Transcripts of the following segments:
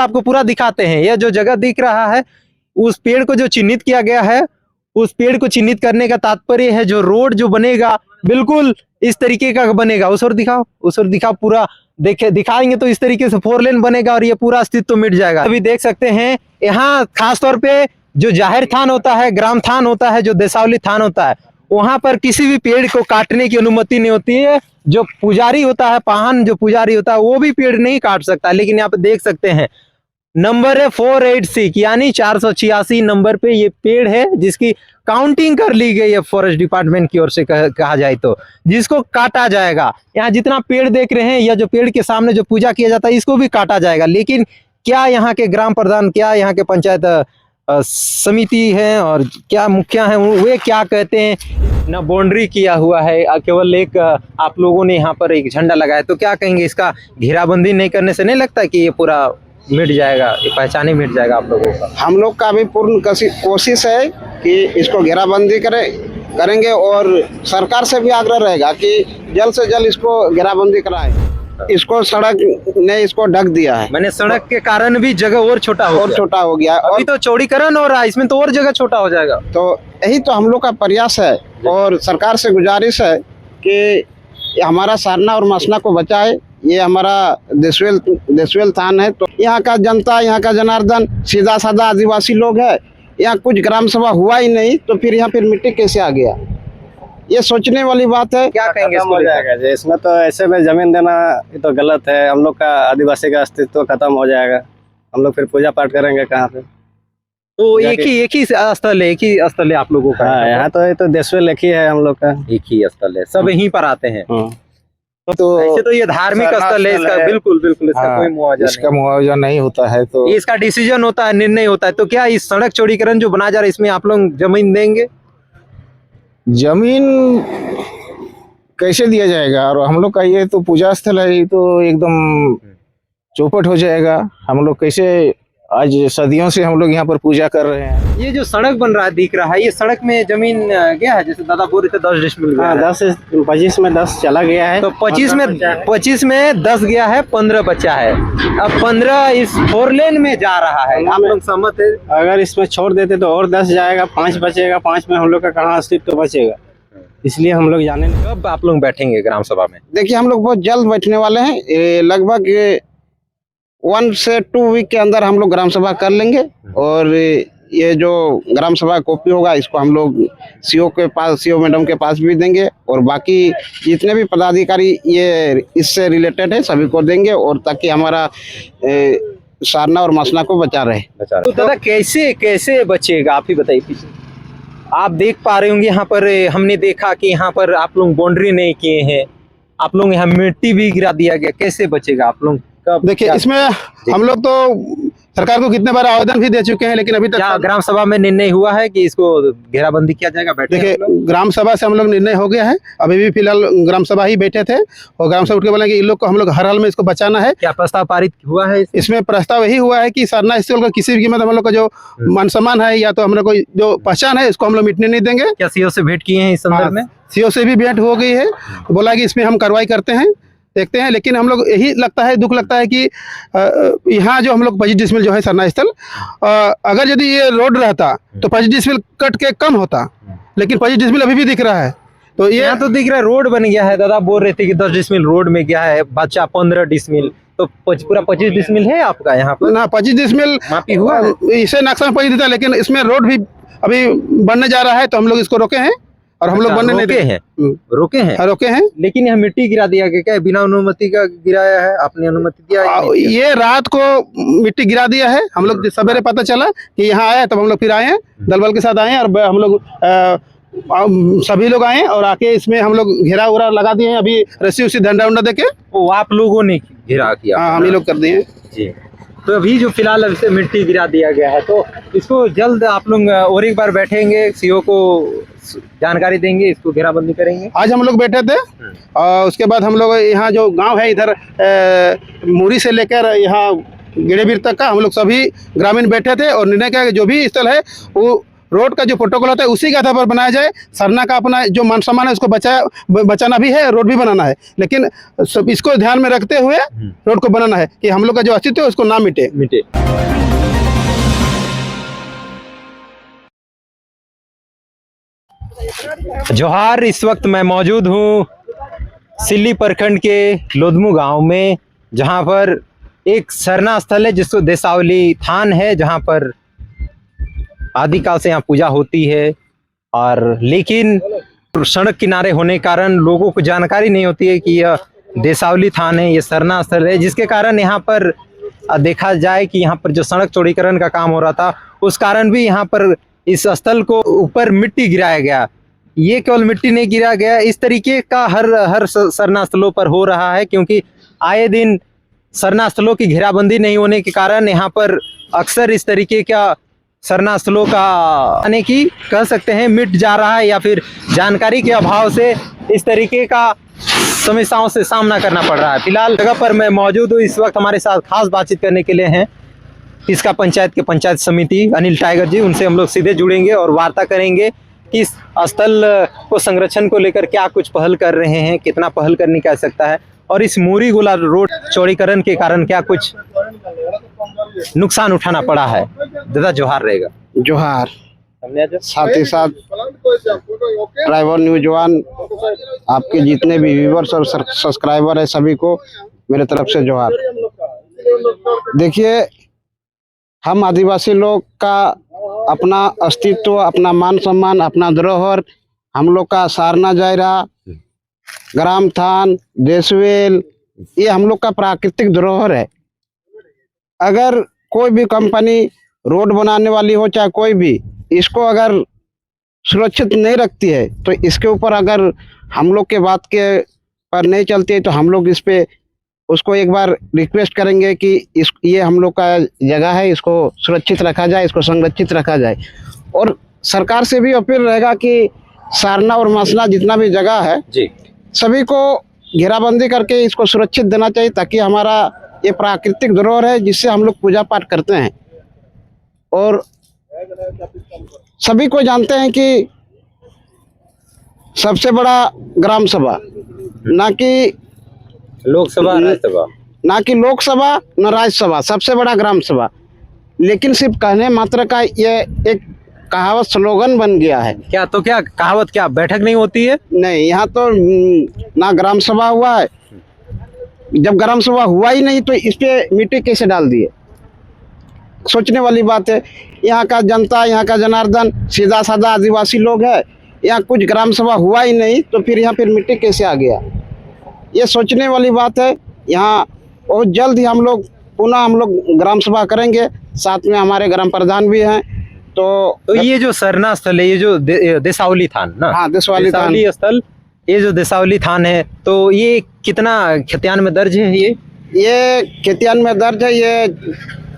आपको पूरा दिखाते हैं। यह जो जगह दिख रहा है, उस पेड़ को जो चिन्हित किया गया है, उस पेड़ को चिन्हित करने का तात्पर्य है जो रोड जो बनेगा बिल्कुल इस तरीके का बनेगा। उस ओर दिखाओ, पूरा दिखाएंगे तो इस तरीके से 4 लेन बनेगा और ये पूरा अस्तित्व तो मिट जाएगा। अभी देख सकते हैं यहाँ खास तौर पे जो जाहिर थान होता है, ग्राम थान होता है, जो देसावली थान होता है, वहां पर किसी भी पेड़ को काटने की अनुमति नहीं होती है। जो पुजारी होता है, पाहन जो पुजारी होता है, वो भी पेड़ नहीं काट सकता। लेकिन यहाँ पे देख सकते हैं नंबर है 486 यानी 486 नंबर पे ये पेड़ है जिसकी काउंटिंग कर ली गई है फॉरेस्ट डिपार्टमेंट की ओर से कहा जाए तो, जिसको काटा जाएगा। यहाँ जितना पेड़ देख रहे हैं या जो पेड़ के सामने जो पूजा किया जाता है, इसको भी काटा जाएगा। लेकिन क्या यहाँ के ग्राम प्रधान, क्या यहाँ के पंचायत समिति है और क्या मुखिया है, वे क्या कहते हैं, ना बाउंड्री किया हुआ है, केवल एक आप लोगों ने यहाँ पर एक झंडा लगाया। तो क्या कहेंगे, इसका घेराबंदी नहीं करने से नहीं लगता कि ये पूरा मिट जाएगा, ये पहचान ही मिट जाएगा आप लोगों का? हम लोग का भी पूर्ण कोशिश है कि इसको घेराबंदी करेंगे और सरकार से भी आग्रह रहेगा कि जल्द से जल्द इसको घेराबंदी कराएं। इसको सड़क ने इसको ढक दिया है, मैंने सड़क के कारण भी जगह और छोटा हो गया। अभी तो चौड़ीकरण हो रहा है, इसमें तो और जगह छोटा हो जाएगा। तो यही तो हम लोग का प्रयास है और सरकार से गुजारिश है कि हमारा सारना और मसना को बचाए। ये हमारा देशवेल थान है। तो यहाँ का जनता, यहाँ का जनार्दन सीधा साधा आदिवासी लोग है। यहाँ कुछ ग्राम सभा हुआ ही नहीं तो फिर यहाँ फिर मिट्टी कैसे आ गया, ये सोचने वाली बात है। क्या कहेंगे हो जाएगा इसमें? तो ऐसे में जमीन देना ये तो गलत है। हम लोग का आदिवासी का अस्तित्व खत्म हो जाएगा। हम लोग फिर पूजा पाठ करेंगे कहाँ पे? तो एक ही स्थल है आप लोगों का? हाँ, यहाँ तो ये तो देशवेल एक ही है हम लोग का, एक ही स्थल है, सब यहीं पर आते हैं। तो ऐसे तो ये धार्मिक स्थल है, इसका बिल्कुल इसका कोई मुआवजा नहीं होता है। तो इसका डिसीजन होता है, निर्णय होता है। तो क्या इस सड़क चौड़ीकरण जो बना जा रहा है, इसमें आप लोग जमीन देंगे? जमीन कैसे दिया जाएगा? और हम लोग का ये तो पूजा स्थल है, ये तो एकदम चौपट हो जाएगा। हम लोग कैसे, आज सदियों से हम लोग यहाँ पर पूजा कर रहे हैं। ये जो सड़क बन रहा है, दिख रहा है, ये सड़क में जमीन गया है, जैसे दादा बोल रहे थे 10 डिसमिल गया है। 25 में 10 चला गया है। तो 25 में 10 गया है, 15 बचा है। अब 15 इस 4 लेन में जा रहा है। आप लोग सहमत है? अगर इसमें छोड़ देते तो और 10 जाएगा, 5 बचेगा। 5 में हम लोग का कहाँ अस्तित्व बचेगा? इसलिए हम लोग जाने। कब आप लोग बैठेंगे ग्राम सभा में? देखिए, हम लोग बहुत जल्द बैठने वाले हैं। लगभग 1 से 2 वीक के अंदर हम लोग ग्राम सभा कर लेंगे। और ये जो ग्राम सभा कॉपी होगा, इसको हम लोग सीओ मैडम के पास भी देंगे और बाकी जितने भी पदाधिकारी ये इससे रिलेटेड है सभी को देंगे, और ताकि हमारा सारना और मसना को बचा रहे। तो दादा कैसे बचेगा, आप ही बताइए। आप देख पा रहे होंगे यहाँ पर हमने देखा कि यहाँ पर आप लोग बाउंड्री नहीं किए हैं, आप लोग यहाँ मिट्टी भी गिरा दिया गया। कैसे बचेगा आप लोग? देखिए, इसमें हम लोग तो सरकार को कितने बार आवेदन भी दे चुके हैं, लेकिन अभी तक ग्राम सभा में निर्णय हुआ है कि इसको घेराबंदी किया जाएगा? देखिए, ग्राम सभा से हम लोग निर्णय हो गया है। अभी भी फिलहाल ग्राम सभा ही बैठे थे और ग्राम सभा उठ के बोले कि इन लोग को हम लोग हर हाल में इसको बचाना है। क्या प्रस्ताव पारित हुआ है? इसमें प्रस्ताव यही हुआ है कि सरना स्थल का किसी भी कीमत हम लोग का जो मान सम्मान है या तो हम लोग को जो पहचान है, इसको हम लोग मिटने नहीं देंगे। क्या सीओ से भेंट किए हैं इस संदर्भ में? सीओ से भी भेंट हो गई है, बोला कि इसमें हम कार्रवाई करते हैं, देखते हैं। लेकिन हम लोग यही दुख लगता है कि यहाँ जो हम लोग 25 डिसमिल जो है सरना स्थल, अगर यदि ये रोड रहता तो 25 डिसमिल कट के कम होता, लेकिन 25 डिसमिल अभी भी दिख रहा है। तो ये तो दिख रहा है रोड बन गया है। दादा बोल रहे थे कि 10 डिसमिल रोड में गया है, बच्चा 15 डिसमिल, तो पूरा 25 डिसमिल है आपका यहाँ पर ना? 25 डिसमिल मापी हुआ, इसे नक्शा में 25 देता, लेकिन इसमें रोड भी अभी बनने जा रहा है, तो हम लोग इसको रोके हैं और हम लोग बनने नहीं रोके हैं। लेकिन यहाँ मिट्टी गिरा दिया गया, क्या बिना अनुमति का गिराया है? आपने अनुमति दिया है? ये रात को मिट्टी गिरा दिया है। हम लोग सवेरे पता चला कि यहाँ आए, तब हम लोग फिर आए हैं, दल बल के साथ आए हैं और हम लोग सभी लोग आए और आके इसमें हम लोग घेरा उरा लगा दिए हैं। अभी रस्सी उसी डंडा उंडा देके वो आप लोगों ने घेरा किया? हाँ, हम ही लोग कर दिए जी। तो अभी जो फिलहाल इसे मिट्टी गिरा दिया गया है, तो इसको जल्द आप लोग और एक बार बैठेंगे, सीओ को जानकारी देंगे, इसको घेराबंदी करेंगे। आज हम लोग बैठे थे और उसके बाद हम लोग यहाँ जो गांव है इधर मुरी से लेकर यहाँ गिड़ेबीर तक का हम लोग सभी ग्रामीण बैठे थे और निर्णय किया कि जो भी स्थल है वो रोड का जो प्रोटोकॉल होता है उसी के आधार पर बनाया जाए। सरना का अपना जो मान सम्मान है उसको बचाना भी है, रोड भी बनाना है, लेकिन सब इसको ध्यान में रखते हुए रोड को बनाना है कि हम लोग का जो अस्तित्व है उसको ना मिटे। जोहार। इस वक्त मैं मौजूद हूँ सिल्ली प्रखंड के लोधमू गांव में, जहां पर एक सरना स्थल है जिसको देसावली थान है, जहां पर आदिकाल से यहाँ पूजा होती है। और लेकिन सड़क किनारे होने के कारण लोगों को जानकारी नहीं होती है कि यह देसावली थान है, ये सरना स्थल है, जिसके कारण यहाँ पर देखा जाए कि यहाँ पर जो सड़क चौड़ीकरण का काम हो रहा था उस कारण भी यहाँ पर इस स्थल को ऊपर मिट्टी गिराया गया। ये केवल मिट्टी नहीं गिरा गया, इस तरीके का हर सरना स्थलों पर हो रहा है, क्योंकि आए दिन सरना स्थलों की घेराबंदी नहीं होने के कारण यहाँ पर अक्सर इस तरीके का सरना स्थलों का यानी कि कह सकते हैं मिट जा रहा है, या फिर जानकारी के अभाव से इस तरीके का समस्याओं से सामना करना पड़ रहा है। फिलहाल जगह पर मैं मौजूद हूँ, इस वक्त हमारे साथ खास बातचीत करने के लिए हैं इसका पंचायत के पंचायत समिति अनिल टाइगर जी। उनसे हम लोग सीधे जुड़ेंगे और वार्ता करेंगे कि इस स्थल को संरक्षण को लेकर क्या कुछ पहल कर रहे हैं, कितना पहल करने की आवश्यकता है, और इस मूरी गोला रोड चौड़ीकरण के कारण क्या कुछ नुकसान उठाना पड़ा है। दादा जोहार रहेगा। जोहार। साथ ही साथ ड्राइवर न्यूजवान आपके जितने भी व्यूवर्स और सब्सक्राइबर है सभी को मेरे तरफ से जोहार। देखिए, हम आदिवासी लोग का अपना अस्तित्व, अपना मान सम्मान, अपना धरोहर, हम लोग का सारना जायरा, ग्राम थान, देशवेल, ये हम लोग का प्राकृतिक धरोहर है। अगर कोई भी कंपनी रोड बनाने वाली हो चाहे कोई भी, इसको अगर सुरक्षित नहीं रखती है तो इसके ऊपर अगर हम लोग के बात के पर नहीं चलती है तो हम लोग इस पे उसको एक बार रिक्वेस्ट करेंगे कि ये हम लोग का जगह है, इसको सुरक्षित रखा जाए, इसको संरक्षित रखा जाए। और सरकार से भी अपील रहेगा कि सारना और मसना जितना भी जगह है जी, सभी को घेराबंदी करके इसको सुरक्षित देना चाहिए, ताकि हमारा ये प्राकृतिक धरोहर है जिससे हम लोग पूजा पाठ करते हैं। और सभी को जानते हैं कि सबसे बड़ा ग्राम सभा, ना कि लोकसभा राज्यसभा, ना कि लोकसभा न राज्यसभा, सबसे बड़ा ग्राम सभा, लेकिन सिर्फ कहने मात्र का ये एक कहावत स्लोगन बन गया है। क्या तो क्या कहावत, क्या बैठक नहीं होती है? नहीं, यहाँ तो ना ग्राम सभा हुआ है। जब ग्राम सभा हुआ ही नहीं तो इस पे मिट्टी कैसे डाल दिए? सोचने वाली बात है। यहाँ का जनता, यहाँ का जनार्दन सीधा साधा आदिवासी लोग है, यहाँ कुछ ग्राम सभा हुआ ही नहीं तो फिर यहाँ पर मिट्टी कैसे आ गया? ये सोचने वाली बात है। यहाँ बहुत जल्द ही हम लोग पुनः ग्राम सभा करेंगे, साथ में हमारे ग्राम प्रधान भी हैं। तो ये जो सरना स्थल है, ये जो देसावली थान ना, हाँ, देसावली स्थल, ये जो देसावली थान है, तो ये कितना खतियान में दर्ज है? ये खतियान में दर्ज है। ये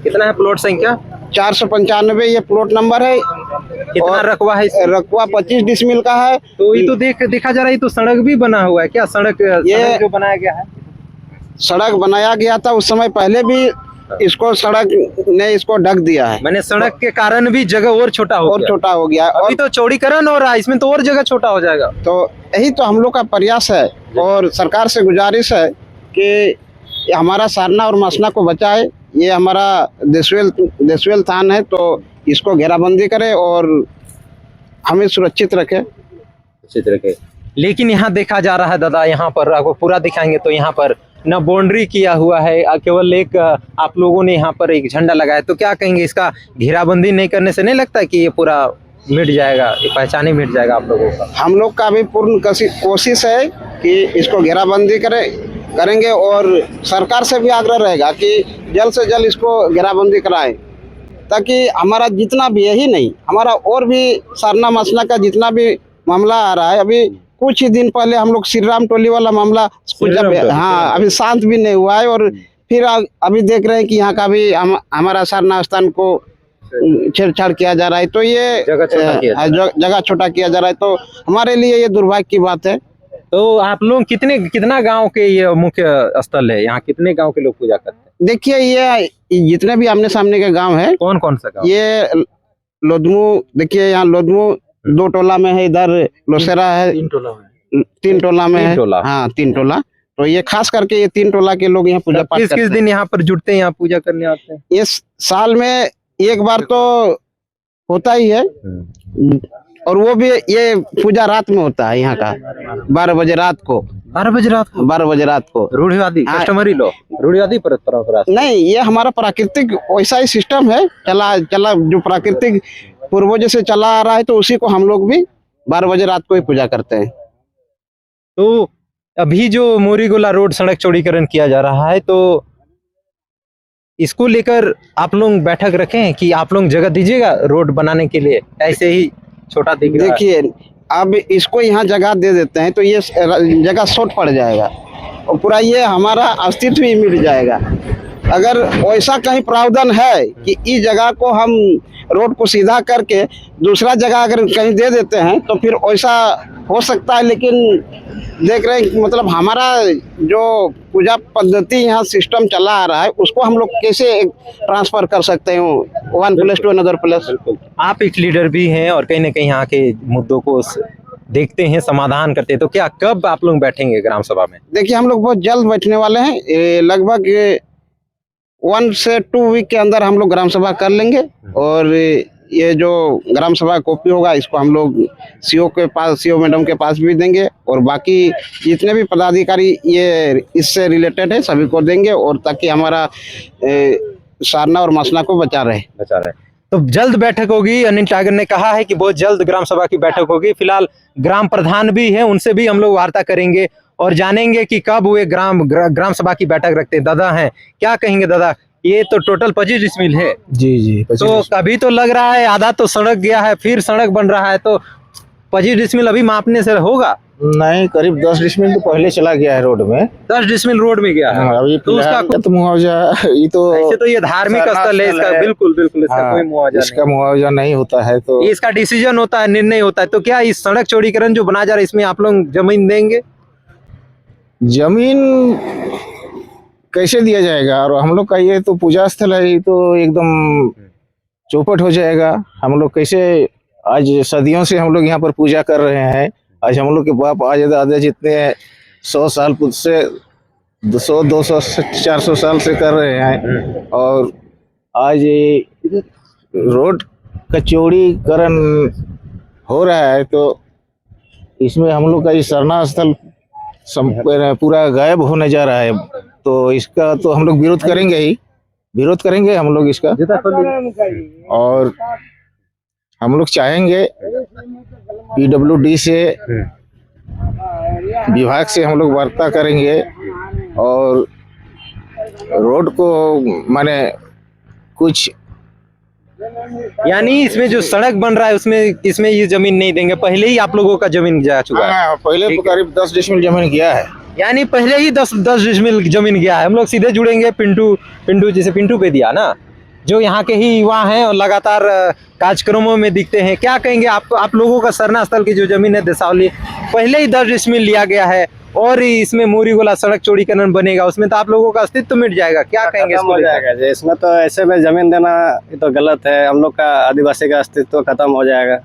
कितना है प्लॉट संख्या? 495 ये प्लॉट नंबर है। कितना रकबा है? रकबा 25 डिसमिल का है। तो ये तो देखा जा रहा है, तो सड़क भी बना हुआ है क्या? सड़क जो बनाया गया है, सड़क बनाया गया था उस समय, पहले भी इसको सड़क ने इसको ढक दिया है। मैंने सड़क के कारण भी जगह और छोटा हो गया। और अभी तो चौड़ीकरण हो रहा है, इसमें तो और जगह छोटा हो जाएगा। तो यही तो हम लोग का प्रयास है और सरकार से गुजारिश है कि हमारा सारना और मसना को बचाए। ये हमारा देशवेल थान है, तो इसको घेराबंदी करे और हमें सुरक्षित रखे। लेकिन यहाँ देखा जा रहा है दादा, यहाँ पर आपको पूरा दिखाएंगे तो यहाँ पर न बाउंड्री किया हुआ है, केवल एक आप लोगों ने यहाँ पर एक झंडा लगाया। तो क्या कहेंगे, इसका घेराबंदी नहीं करने से नहीं लगता कि ये पूरा मिट जाएगा, ये पहचान ही मिट जाएगा आप लोगों का? हम लोग का भी पूर्ण कोशिश है कि इसको घेराबंदी करेंगे और सरकार से भी आग्रह रहेगा कि जल्द से जल्द इसको घेराबंदी कराएं, ताकि हमारा जितना भी, यही नहीं, हमारा और भी सारना मसला का जितना भी मामला आ रहा है। अभी कुछ ही दिन पहले हम लोग श्री राम टोली वाला मामला हाँ अभी शांत भी नहीं हुआ है, और फिर अभी देख रहे हैं कि यहाँ का भी हमारा सारना स्थान को छेड़छाड़ किया जा रहा है। तो ये जगह छोटा किया जा रहा है, तो हमारे लिए ये दुर्भाग्य की बात है। तो आप लोग कितना गांव के ये मुख्य स्थल है, यहाँ कितने गांव के लोग पूजा करते हैं? देखिए, ये जितने भी आमने सामने के गांव है, कौन कौन सा गांव? ये लोधमू, देखिए यहाँ लोधमू 2 टोला में है, इधर लोसेरा है 3 टोला में है। टोला। हाँ 3 टोला। तो ये खास करके ये 3 टोला के लोग यहाँ पूजा पाठ किस करते किस हैं। दिन यहाँ पर जुटते हैं, यहाँ पूजा करने आते हैं? ये साल में एक बार तो होता ही है, और वो भी ये पूजा रात में होता है यहाँ का 12 बजे रात को। 12 बजे रात को? 12 बजे रात को। रूढ़िवादी हाँ। कस्टमरी लो, रूढ़िवादी परंपरा से। नहीं, ये हमारा प्राकृतिक वैसा ही सिस्टम है, चला जो प्राकृतिक पूर्वजों से चला आ रहा है, तो उसी को हम लोग भी 12 बजे रात को ही पूजा करते हैं। तो अभी जो मोरीगोला रोड सड़क चौड़ीकरण किया जा रहा है, तो इसको लेकर आप लोग बैठक रखें कि आप लोग जगह दीजिएगा रोड बनाने के लिए? ऐसे ही छोटा दिख रहा है। देखिए, अब इसको यहाँ जगह दे देते हैं तो ये जगह शॉर्ट पड़ जाएगा और पूरा ये हमारा अस्तित्व ही मिट जाएगा। अगर वैसा कहीं प्रावधान है कि इस जगह को हम रोड को सीधा करके दूसरा जगह अगर कहीं दे देते हैं तो फिर वैसा हो सकता है, लेकिन देख रहे हैं मतलब हमारा जो पूजा पद्धति यहाँ सिस्टम चला आ रहा है उसको हम लोग कैसे ट्रांसफर कर सकते हैं one place to another place. आप एक लीडर भी हैं और कहीं ना कहीं यहाँ के मुद्दों को देखते हैं, समाधान करते हैं, तो क्या कब आप लोग बैठेंगे ग्राम सभा में? देखिए, हम लोग बहुत जल्द बैठने वाले हैं, लगभग 1 से 2 वीक के अंदर हम लोग ग्राम सभा कर लेंगे। और ये जो ग्राम सभा कॉपी होगा इसको हम लोग सीओ के पास, सीओ मैडम के पास भी देंगे, और बाकी जितने भी पदाधिकारी ये इससे रिलेटेड है सभी को देंगे, और ताकि हमारा सारना और मसना को बचा रहे। तो जल्द बैठक होगी। अनिल टागर ने कहा है कि बहुत जल्द ग्राम सभा की बैठक होगी। फिलहाल ग्राम प्रधान भी है, उनसे भी हम लोग वार्ता करेंगे और जानेंगे कि कब वे ग्राम सभा की बैठक रखते हैं। दादा हैं, क्या कहेंगे दादा? ये तो टोटल 25 डिसमिल है। जी। तो कभी तो लग रहा है आधा तो सड़क गया है, फिर सड़क बन रहा है, तो 25 डिसमिल अभी मापने से होगा? नहीं, करीब 10 डिसमिल तो पहले चला गया है रोड में। 10 डिसमिल रोड में गया है। अभी तो उसका तो मुआवजा ये तो ऐसे तो ये धार्मिक स्थल है, इसका बिल्कुल इसका कोई मुआवजा इसका मुआवजा नहीं होता है, तो नहीं। इसका डिसीजन होता है, निर्णय होता है। तो क्या इस सड़क चौड़ीकरण जो बना जा रहा है इसमें आप लोग जमीन देंगे? जमीन कैसे दिया जाएगा? और हम लोग का ये तो पूजा स्थल है, ये तो एकदम चौपट हो जाएगा। हम लोग कैसे, आज सदियों से हम लोग यहाँ पर पूजा कर रहे हैं। आज हम लोग के बाप आज दादा जितने 100 साल से 200 200 400 साल से कर रहे हैं, और आज ये रोड का चौड़ीकरण हो रहा है, तो इसमें हम लोग का ये सरना स्थल पूरा गायब होने जा रहा है। तो इसका तो हम लोग विरोध करेंगे हम लोग इसका। और हम लोग चाहेंगे PWD से, विभाग से हम लोग वार्ता करेंगे, और रोड को माने कुछ, यानी इसमें जो सड़क बन रहा है उसमें इसमें ये जमीन नहीं देंगे। पहले ही आप लोगों का जमीन जा चुका है। पहले तो करीब 10 डिसमिल जमीन गया है। यानी पहले ही 10 डिसमिल जमीन गया है। हम लोग सीधे जुड़ेंगे पिंटू जैसे पिंटू पे दिया ना, जो यहाँ के ही युवा हैं और लगातार कार्यक्रमों में दिखते हैं। क्या कहेंगे आप लोगों का सरना स्थल की जो जमीन है देसावली, पहले ही 10 डिसमिल लिया गया है और इसमें मोरीगोला सड़क चौड़ीकरण बनेगा, उसमें तो आप लोगों का अस्तित्व मिट जाएगा। क्या कहेंगे इसको? हो जाएगा इसमें तो ऐसे में जमीन देना ये तो गलत है। हम लोग का आदिवासी का अस्तित्व खत्म हो जाएगा।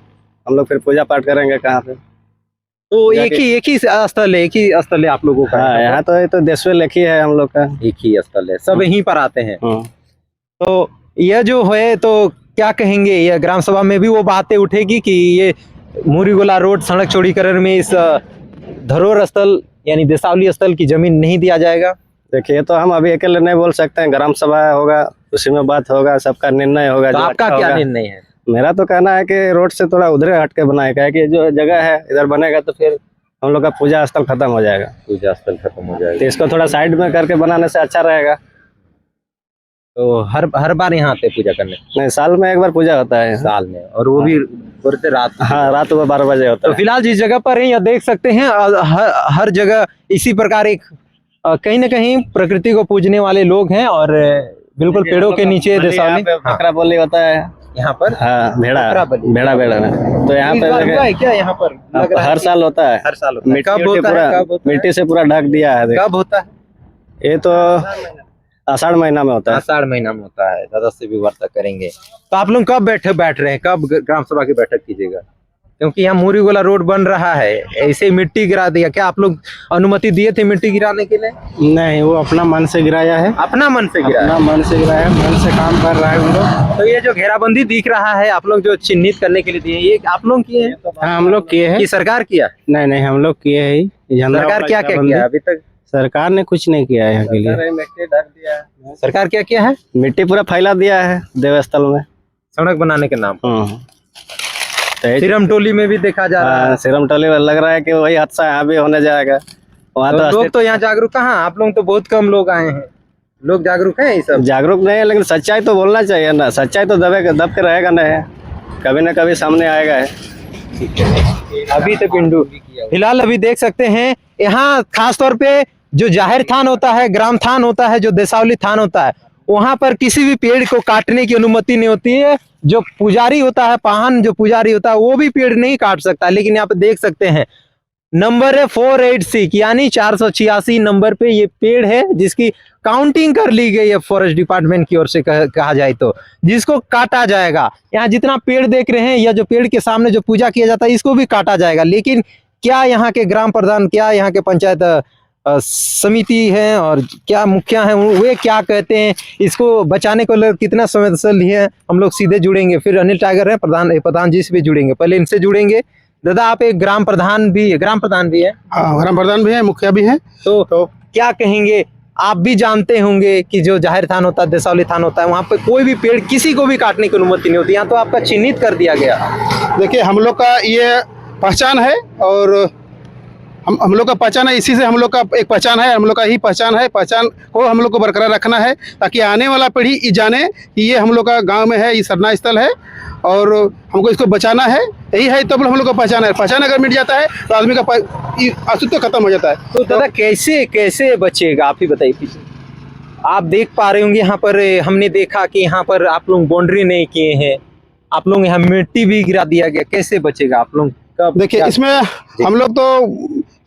हम लोग फिर पूजा पाठ करेंगे कहाँ पे? तो एक ही स्थल है आप लोगों का? हाँ, यहाँ तो ये तो देशवेल एक ही है हम लोग का, एक ही स्थल है, सब यहीं पर आते हैं। हाँ। तो यह जो है, तो क्या कहेंगे, यह ग्राम सभा में भी वो बातें उठेगी कि ये मोरीगोला रोड सड़क चौड़ीकरण में इस धरोहर स्थल यानी देसावली स्थल की जमीन नहीं दिया जाएगा? देखिए, तो हम अभी अकेले नहीं बोल सकते हैं। ग्राम सभा होगा, उसी में बात होगा, सबका निर्णय होगा। तो जो आपका अच्छा क्या होगा। निर्णय है? मेरा तो कहना है कि रोड से थोड़ा उधर हट के बनाएगा, कि जो जगह है इधर बनेगा तो फिर हम लोग का पूजा स्थल खत्म हो जाएगा। पूजा स्थल खत्म हो जाएगा, तो इसको थोड़ा साइड में करके बनाने से अच्छा रहेगा। तो हर बार यहाँ आते पूजा करने? नहीं, साल में एक बार पूजा होता है, साल में, और वो भी बोलते रात। हाँ, रात को 12 बजे होता तो है। फिलहाल जिस जगह पर है यहाँ देख सकते हैं, हर जगह इसी प्रकार एक कहीं ना कहीं प्रकृति को पूजने वाले लोग हैं, और बिल्कुल पेड़ों के नीचे देसावली। बकरा बोली होता है यहाँ पर। हाँ, भेड़ा में। तो यहाँ इस बार हुआ है क्या यहाँ पर? लग रहा है हर साल होता है। हर साल होता है। मिट्टी से पूरा ढक दिया है। कब होता है? ये तो आषाढ़ महीना में होता है। आषाढ़ महीना में होता है, दादा से भी वार्ता करेंगे। तो आप लोग कब बैठ रहे हैं, कब ग्राम सभा की बैठक कीजिएगा? क्योंकि यहाँ मुरीगोला रोड बन रहा है, ऐसे ही मिट्टी गिरा दिया, क्या आप लोग अनुमति दिए थे मिट्टी गिराने के लिए? नहीं, वो अपना मन से गिराया है, अपना मन से गिरा? अपना मन से गिराया है, मन से काम कर रहा है उन लोग। तो ये जो घेराबंदी दिख रहा है आप लोग जो चिन्हित करने के लिए दिए, ये आप लोग किए हैं? हाँ, हम लोग किए हैं। कि सरकार किया? नहीं नहीं, हम लोग किए हैं। सरकार क्या क्या किया अभी तक? सरकार ने कुछ नहीं किया है के लिए। सरकार क्या किया है? मिट्टी पूरा फैला दिया है देवस्थल में, सड़क बनाने के नाम। सिरम टोली में भी देखा जा रहा है। सिरम टोली में लग रहा है कि वही हादसा यहाँ भी होने जाएगा। वहाँ तो लोग तो यहाँ जागरूक कहाँ, आप लोग तो बहुत कम लोग आए हैं। लोग जागरूक हैं? ये सब जागरूक नहीं है, लेकिन सच्चाई तो बोलना चाहिए ना। सच्चाई तो दब के रहेगा नहीं, कभी ना कभी सामने आएगा है। अभी तो पिंडू फिलहाल अभी देख सकते हैं यहाँ खास तौर पे जो जाहिर थान होता है, ग्राम थान होता है, जो देसावली थान होता है, वहां पर किसी भी पेड़ को काटने की अनुमति नहीं होती है। जो पुजारी होता है, पाहन जो पुजारी होता है, वो भी पेड़ नहीं काट सकता। लेकिन यहाँ पे देख सकते हैं नंबर है 486 यानी 486 नंबर पे ये पेड़ है, जिसकी काउंटिंग कर ली गई है फॉरेस्ट डिपार्टमेंट की ओर से कहा जाए तो, जिसको काटा जाएगा। यहाँ जितना पेड़ देख रहे हैं या जो पेड़ के सामने जो पूजा किया जाता है, इसको भी काटा जाएगा। लेकिन क्या यहाँ के ग्राम प्रधान, क्या यहाँ के पंचायत समिति है और क्या मुखिया है, वे क्या कहते हैं, इसको बचाने को लेकर कितना संवेदनशील है? हम लोग सीधे जुड़ेंगे, फिर अनिल टाइगर है प्रधान जी से भी जुड़ेंगे। पहले इनसे जुड़ेंगे। दादा आप एक ग्राम प्रधान भी है? ग्राम प्रधान भी है, मुखिया भी है। तो क्या कहेंगे? आप भी जानते होंगे कि जो जाहिर थान होता है, देसावली थान होता है, वहाँ पे कोई भी पेड़ किसी को भी काटने की अनुमति नहीं होती। यहाँ तो आपका चिन्हित कर दिया गया। देखिए, हम लोग का ये पहचान है और हम लोग का पहचान है, इसी से हम लोग का एक पहचान है, हम लोग का ही पहचान है। पहचान को हम लोग को बरकरार रखना है ताकि आने वाला पीढ़ी ये जाने कि ये हम लोग का गांव में है, ये सरना स्थल है और हमको इसको बचाना है। यही है तो हम लोग का पहचान है। पहचान अगर मिट जाता है तो आदमी का अस्तित्व खत्म हो जाता है। तो दादा कैसे बचेगा, आप ही बताइए। पीछे आप देख पा रहे होंगे, यहाँ पर हमने देखा कि यहाँ पर आप लोग बाउंड्री नहीं किए हैं, आप लोग यहाँ मिट्टी भी गिरा दिया गया। कैसे बचेगा आप लोग? देखिए, इसमें हम लोग तो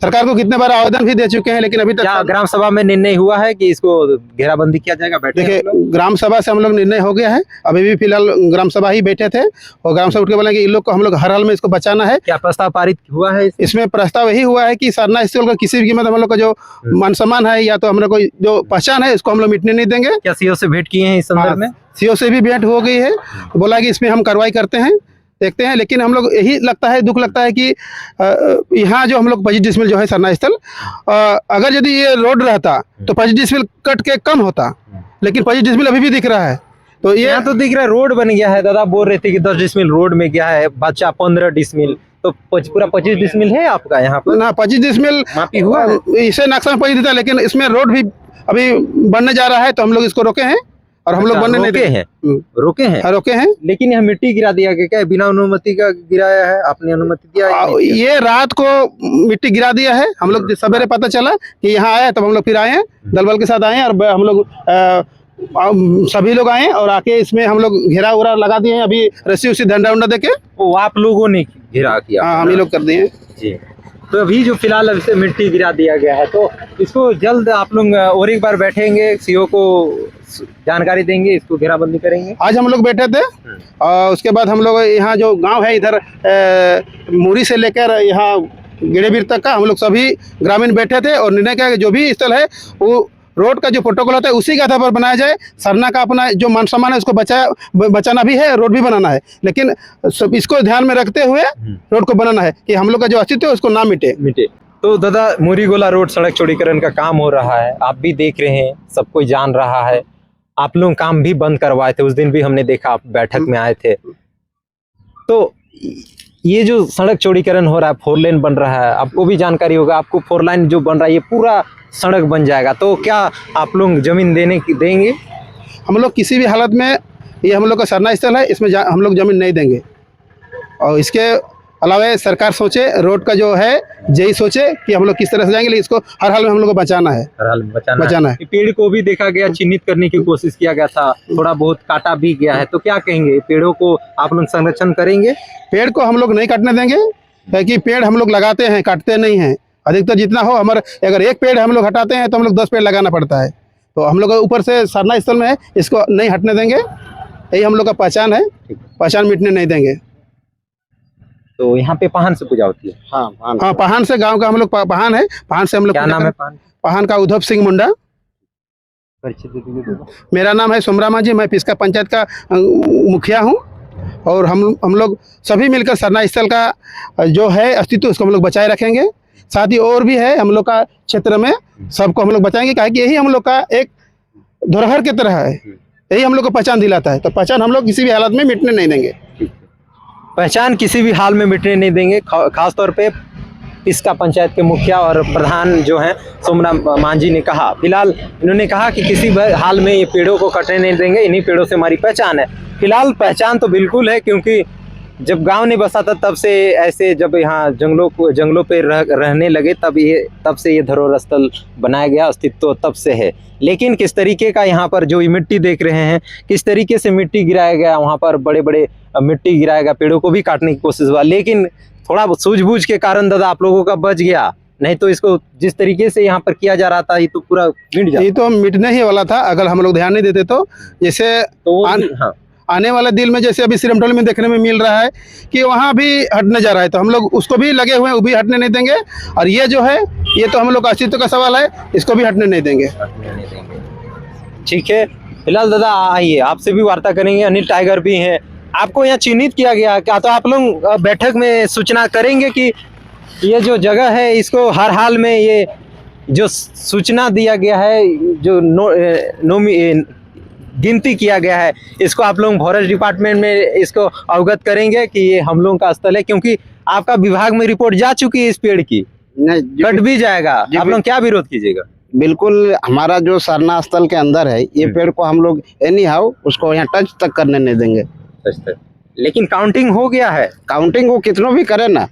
सरकार को कितने बार आवेदन भी दे चुके हैं, लेकिन अभी तक क्या ग्राम सभा में निर्णय हुआ है कि इसको घेराबंदी किया जाएगा? देखिए, ग्राम सभा से हम लोग निर्णय हो गया है। अभी भी फिलहाल ग्राम सभा ही बैठे थे और ग्राम सभा उठ के बोला कि इन लोग को हम लोग हर हाल में इसको बचाना है। क्या प्रस्ताव पारित हुआ है? इसमें प्रस्ताव यही हुआ है कि सरना स्थल का किसी भी कीमत हम लोग का जो मान सम्मान है या तो हम लोग को जो पहचान है, इसको हम लोग मिटने नहीं देंगे। क्या सीओ से भेंट किए हैं इस संदर्भ में? सीओ से भी भेंट हो गई है, बोला कि इसमें हम कार्रवाई करते हैं, देखते हैं। लेकिन हम लोग यही लगता है, दुख लगता है कि यहाँ जो हम लोग 25 डिसमिल जो है सरना स्थल, अगर यदि ये रोड रहता तो 25 डिसमिल कट के कम होता, लेकिन 25 डिसमिल अभी भी दिख रहा है। तो ये यहाँ तो दिख रहा है रोड बन गया है। दादा बोल रहे थे कि 10 डिसमिल रोड में गया है, बच्चा 15 डिसमिल, तो पूरा 25 डिसमिल है आपका यहाँ पर ना? 25 डिसमिल मापी हुआ है? इसे नक्शा में 25 देता, लेकिन इसमें रोड भी अभी बनने जा रहा है, तो हम लोग इसको रोके हैं और हम लोग बनने नहीं रोके हैं। रोके हैं, लेकिन यहाँ मिट्टी गिरा दिया गया। क्या बिना अनुमति का गिराया है? आपने अनुमति दिया है? ये रात को मिट्टी गिरा दिया है। हम लोग सवेरे पता चला कि यहाँ आया, तब हम लोग फिर आए हैं, दल बल के साथ आए हैं और हम लोग सभी लोग आए और आके इसमें हम लोग घेरा उरा लगा दिए हैं। अभी रस्सी उसी डंडा उंडा देके वो आप लोगों ने घेरा किया? हाँ, हम ही लोग कर दिए हैं जी। तो अभी जो फिलहाल अभी से मिट्टी गिरा दिया गया है, तो इसको जल्द आप लोग और एक बार बैठेंगे, सीओ को जानकारी देंगे, इसको घेराबंदी करेंगे। आज हम लोग बैठे थे और उसके बाद हम लोग यहाँ जो गांव है इधर मुरी से लेकर यहाँ गिड़ेबीर तक का हम लोग सभी ग्रामीण बैठे थे और निर्णय किया कि जो भी स्थल है वो रोड का जो प्रोटोकॉल होता है उसी के आधार पर बनाया जाए। सरना का अपना जो मान सम्मान है उसको बचाना भी है, रोड भी बनाना है, लेकिन सब इसको ध्यान में रखते हुए रोड को बनाना है कि हम लोग का जो अस्तित्व है उसको ना मिटे। तो दादा मुरीगोला रोड सड़क चौड़ीकरण का काम हो रहा है, आप भी देख रहे हैं, सब कोई जान रहा है। आप लोग काम भी बंद करवाए थे, उस दिन भी हमने देखा, आप बैठक में आए थे। तो ये जो सड़क चौड़ीकरण हो रहा है, 4 लेन बन रहा है, आपको भी जानकारी होगा। आपको 4 लाइन जो बन रहा है ये पूरा सड़क बन जाएगा, तो क्या आप लोग जमीन देंगे? हम लोग किसी भी हालत में, ये हम लोग का सरना स्थल है, इसमें हम लोग जमीन नहीं देंगे। और इसके अलावा सरकार सोचे, रोड का जो है यही सोचे कि हम लोग किस तरह से जाएंगे, लेकिन इसको हर हाल में हम लोग को बचाना है। हर हाल में बचाना है। पेड़ को भी देखा गया, चिन्हित करने की कोशिश किया गया था, थोड़ा बहुत काटा भी गया है, तो क्या कहेंगे? पेड़ों को आप लोग संरक्षण करेंगे? पेड़ को हम लोग नहीं काटने देंगे, क्योंकि पेड़ हम लोग लगाते हैं, काटते नहीं हैं। अधिकतर जितना हो हमारे, अगर एक पेड़ हम लोग हटाते हैं तो हम लोग 10 पेड़ लगाना पड़ता है। तो हम लोग ऊपर से सरना स्थल में है, इसको नहीं हटने देंगे। यही हम लोग का पहचान है, पहचान मिटने नहीं देंगे। तो यहाँ पे पाहन से पूजा होती है? हाँ, पाहन से गांव का हम लोग पाहन है, पाहन से हम लोग क्या नाम है पाहन? पाहन का उद्धव सिंह मुंडा। मेरा नाम है सोमरामा जी, मैं पिस्का पंचायत का मुखिया हूँ। और हम लोग सभी मिलकर सरना स्थल का जो है अस्तित्व उसको हम लोग बचाए रखेंगे। साथ ही और भी है हम लोग का क्षेत्र में, सबको हम लोग बचाएंगे, क्या कि यही हम लोग का एक धरोहर की तरह है, यही हम लोग को पहचान दिलाता है। तो पहचान हम लोग किसी भी हालत में मिटने नहीं देंगे। पहचान किसी भी हाल में मिटने नहीं देंगे। खास तौर पे पिस्का पंचायत के मुखिया और प्रधान जो हैं सोमराम मांझी ने कहा। फिलहाल इन्होंने कहा कि किसी भी हाल में ये पेड़ों को कटने नहीं देंगे, इन्हीं पेड़ों से हमारी पहचान है। फिलहाल पहचान तो बिल्कुल है, क्योंकि जब गांव नहीं बसा था तब से ऐसे, जब यहाँ जंगलों पे रहने लगे तब से ये धरोहर स्थल बनाया गया, अस्तित्व तब से है। लेकिन किस तरीके का यहाँ पर जो मिट्टी देख रहे हैं, किस तरीके से मिट्टी गिराया गया, वहाँ पर बड़े बड़े मिट्टी गिराया गया, पेड़ों को भी काटने की कोशिश हुआ, लेकिन थोड़ा सूझबूझ के कारण दादा आप लोगों का बच गया। नहीं तो इसको जिस तरीके से यहाँ पर किया जा रहा था ये तो पूरा मिट जाता। ये तो मिटने ही वाला था अगर हम लोग ध्यान नहीं देते तो। जैसे आने वाले दिन में जैसे अभी सिरमटोली में देखने में मिल रहा है कि वहाँ भी हटने जा रहा है, तो हम लोग उसको भी लगे हुए हैं, वो भी हटने नहीं देंगे। और ये जो है ये तो हम लोग का अस्तित्व का सवाल है, इसको भी हटने नहीं देंगे। ठीक है, फिलहाल दादा आइए, आपसे भी वार्ता करेंगे। अनिल टाइगर भी हैं, आपको यहाँ चिन्हित किया गया क्या? तो आप लोग बैठक में सूचना करेंगे कि ये जो जगह है इसको हर हाल में, ये जो सूचना दिया गया है, जो गिनती किया गया है, इसको आप लोग फॉरेस्ट डिपार्टमेंट में इसको अवगत करेंगे कि ये हम लोगों का स्थल है? क्योंकि आपका विभाग में रिपोर्ट जा चुकी है इस पेड़ की, कट भी जाएगा, आप लोग क्या विरोध कीजिएगा? बिल्कुल, हमारा जो सरना स्थल के अंदर है ये पेड़ को हम लोग एनी हाउ उसको यहाँ टच तक करने नहीं देंगे। लेकिन काउंटिंग हो गया है, काउंटिंग वो कितनों भी करे ना,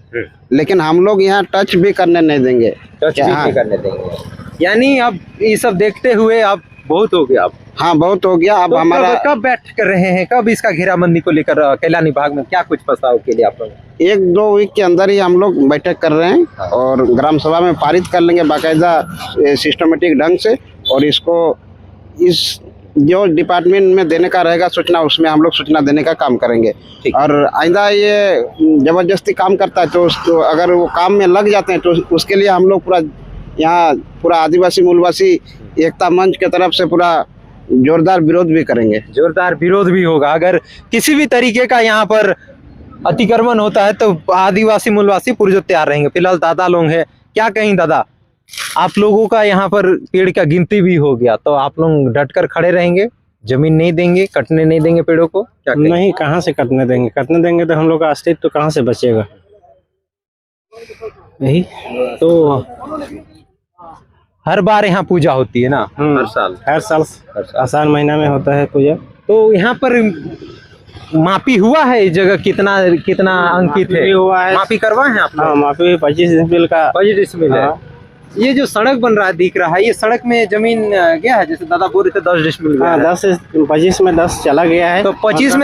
लेकिन हम लोग यहाँ टच भी करने नहीं देंगे। टच भी नहीं करने देंगे, यानी अब ये सब देखते हुए अब बहुत हो गया। अब हाँ, बहुत हो गया। अब तो हमारा कब बैठ कर रहे हैं, कब इसका घेराबंदी को लेकर कैलानी भाग में क्या कुछ प्रस्ताव के लिए आप लोग? 1-2 वीक के अंदर ही हम लोग बैठक कर रहे हैं और ग्राम सभा में पारित कर लेंगे बाकायदा सिस्टमेटिक ढंग से। और इसको इस जो डिपार्टमेंट में देने का रहेगा सूचना, उसमें हम लोग सूचना देने का काम करेंगे। और आइंदा ये जबरदस्ती काम करता है तो उसको अगर वो काम में लग जाते हैं तो उसके लिए हम लोग पूरा आदिवासी मूलवासी एकता मंच के तरफ से पूरा जोरदार विरोध भी करेंगे। जोरदार विरोध भी होगा। अगर किसी भी तरीके का यहाँ पर अतिक्रमण होता है तो आदिवासी मूलवासी पूरे तैयार रहेंगे। फिलहाल दादा लोग हैं, क्या कहें दादा, आप लोगों का यहाँ पर पेड़ का गिनती भी हो गया, तो आप लोग डटकर खड़े रहेंगे, जमीन नहीं देंगे, कटने नहीं देंगे पेड़ों को? क्या नहीं, कहाँ से कटने देंगे? कटने देंगे तो हम लोग का अस्तित्व कहाँ से बचेगा? यही तो हर बार यहाँ पूजा होती है ना? हर साल आसार महीना में होता है पूजा। तो यहाँ पर मापी हुआ है इस जगह कितना अंकित है? हुआ है, मापी करवाए हैं आप लोग? हाँ, मापी 25 डिसमिल का 25 डिसमिल है। ये जो सड़क बन रहा है दिख रहा है, ये सड़क में जमीन गया है, जैसे दादा बोल रहे थे 10 डिसमिल गया है। 25 में 10 चला गया है, तो 25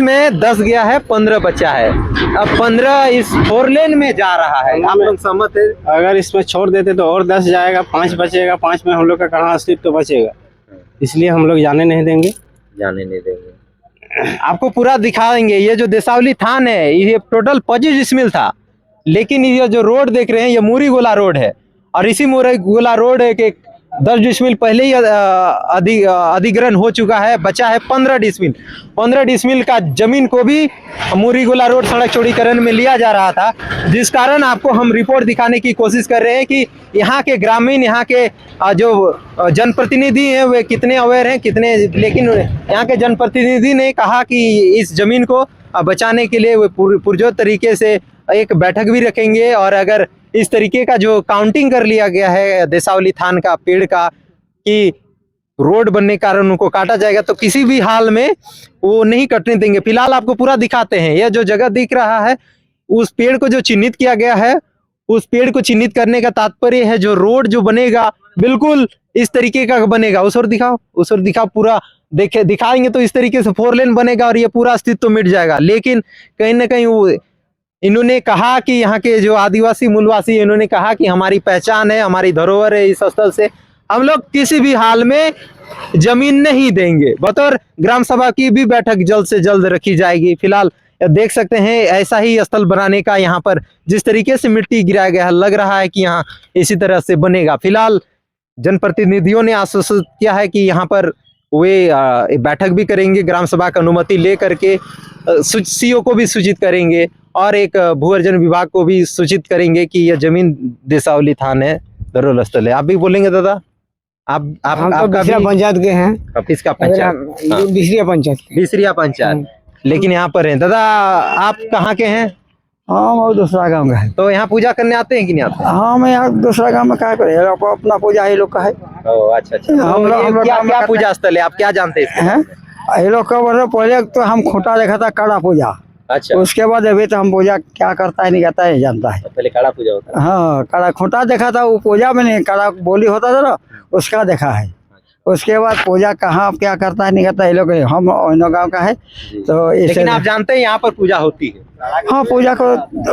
में 10 गया है, 15 बचा है। अब 15 इस 4 लेन में जा रहा है, आप लोग सहमत है? अगर इसमें छोड़ देते तो और 10 जाएगा, 5 बचेगा, 5 में हम लोग का कहाँ अस्तित्व बचेगा? इसलिए हम लोग जाने नहीं देंगे। आपको पूरा दिखाएंगे। ये जो देसावली थान है ये टोटल 25 डिसमिल था, लेकिन ये जो रोड देख रहे हैं ये मूरी गोला रोड है, और इसी मूरी गोला रोड के 10 डिसमिल पहले ही अधिग्रहण हो चुका है, बचा है 15 डिसमिल। 15 डिसमिल का जमीन को भी मूरी गोला रोड सड़क चौड़ीकरण में लिया जा रहा था, जिस कारण आपको हम रिपोर्ट दिखाने की कोशिश कर रहे हैं कि यहाँ के ग्रामीण, यहाँ के जो जनप्रतिनिधि हैं वे कितने अवेयर हैं, कितने। लेकिन यहाँ के जनप्रतिनिधि ने कहा कि इस जमीन को बचाने के लिए वे पुरजोर तरीके से एक बैठक भी रखेंगे, और अगर इस तरीके का जो काउंटिंग कर लिया गया है देसावली थान का पेड़ का कि रोड बनने के कारण उनको काटा जाएगा, तो किसी भी हाल में वो नहीं कटने देंगे। फिलहाल आपको पूरा दिखाते हैं। यह जो जगह दिख रहा है उस पेड़ को जो चिन्हित किया गया है, उस पेड़ को चिन्हित करने का तात्पर्य है जो रोड जो बनेगा बिल्कुल इस तरीके का बनेगा। उस ओर दिखाओ, पूरा दिखाएंगे तो इस तरीके से 4 लेन बनेगा और ये पूरा अस्तित्व मिट जाएगा। लेकिन कहीं ना कहीं वो इन्होंने कहा कि यहाँ के जो आदिवासी मूलवासी, इन्होंने कहा कि हमारी पहचान है, हमारी धरोहर है, इस स्थल से हम लोग किसी भी हाल में जमीन नहीं देंगे। बतौर ग्राम सभा की भी बैठक जल्द से जल्द रखी जाएगी। फिलहाल देख सकते हैं ऐसा ही स्थल बनाने का यहाँ पर जिस तरीके से मिट्टी गिराया गया है, लग रहा है कि यहाँ इसी तरह से बनेगा। फिलहाल जनप्रतिनिधियों ने आश्वासित किया है कि यहाँ पर वे बैठक भी करेंगे, ग्राम सभा की अनुमति ले करके सीओ को भी सूचित करेंगे और एक भू-अर्जन विभाग को भी सूचित करेंगे कि यह जमीन देसावली थान है, धरोहर स्थल है। आप भी बोलेंगे दादा? आप हम तो आपका बिसरिया भी पंचायत के हैं। किसका पंचायत? हाँ। बिसरिया पंचायत के। बिसरिया पंचायत, लेकिन यहाँ पर हैं। दादा आप कहाँ के हैं? हाँ वो दूसरा गांव का है। तो यहाँ पूजा करने आते हैं कि नहीं आते? हाँ मैं यहाँ दूसरा गांव में क्या करे, अपना पूजा ये लोग का है। ओह अच्छा अच्छा। तो हम लोग क्या क्या पूजा स्थल है, आप क्या जानते हैं? हैं ये लोग का मतलब पहले तो हम खूंटा देखा था काड़ा पूजा, अच्छा, उसके बाद अभी तो हम पूजा क्या करता है नहीं करता है जानता है। पहले काड़ा पूजा होता है। हाँ काड़ा खूंटा देखा था, वो पूजा में नहीं, काड़ा बोली होता था ना उसका देखा है। उसके बाद पूजा कहाँ क्या करता है नहीं करता है, ये लोग हम ओनो गाँव का है तो लेकिन आप जानते हैं यहाँ पर पूजा होती है? हाँ पूजा को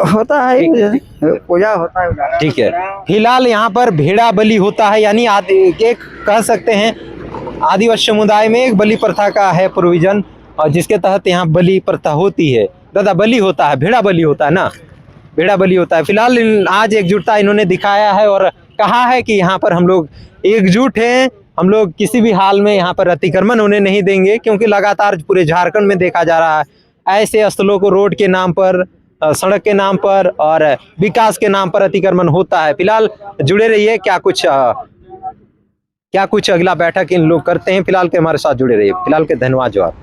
होता है, पूजा होता है। ठीक है। फिलहाल यहाँ पर भेड़ा बलि होता है, यानी एक कह सकते हैं आदिवासी समुदाय में एक बलि प्रथा का है प्रोविजन, और जिसके तहत यहाँ बलि प्रथा होती है। दादा बलि होता है, भेड़ा बलि होता है ना, भेड़ा बलि होता है। फिलहाल आज एकजुटता इन्होंने दिखाया है और कहा है कि यहाँ पर हम लोग एकजुट हैं, हम लोग किसी भी हाल में यहाँ पर अतिक्रमण होने नहीं देंगे, क्योंकि लगातार पूरे झारखंड में देखा जा रहा है ऐसे स्थलों को रोड के नाम पर, सड़क के नाम पर और विकास के नाम पर अतिक्रमण होता है। फिलहाल जुड़े रहिए, क्या कुछ अगला बैठक इन लोग करते हैं। फिलहाल के हमारे साथ जुड़े रहिए। फिलहाल के धन्यवाद। जवाब।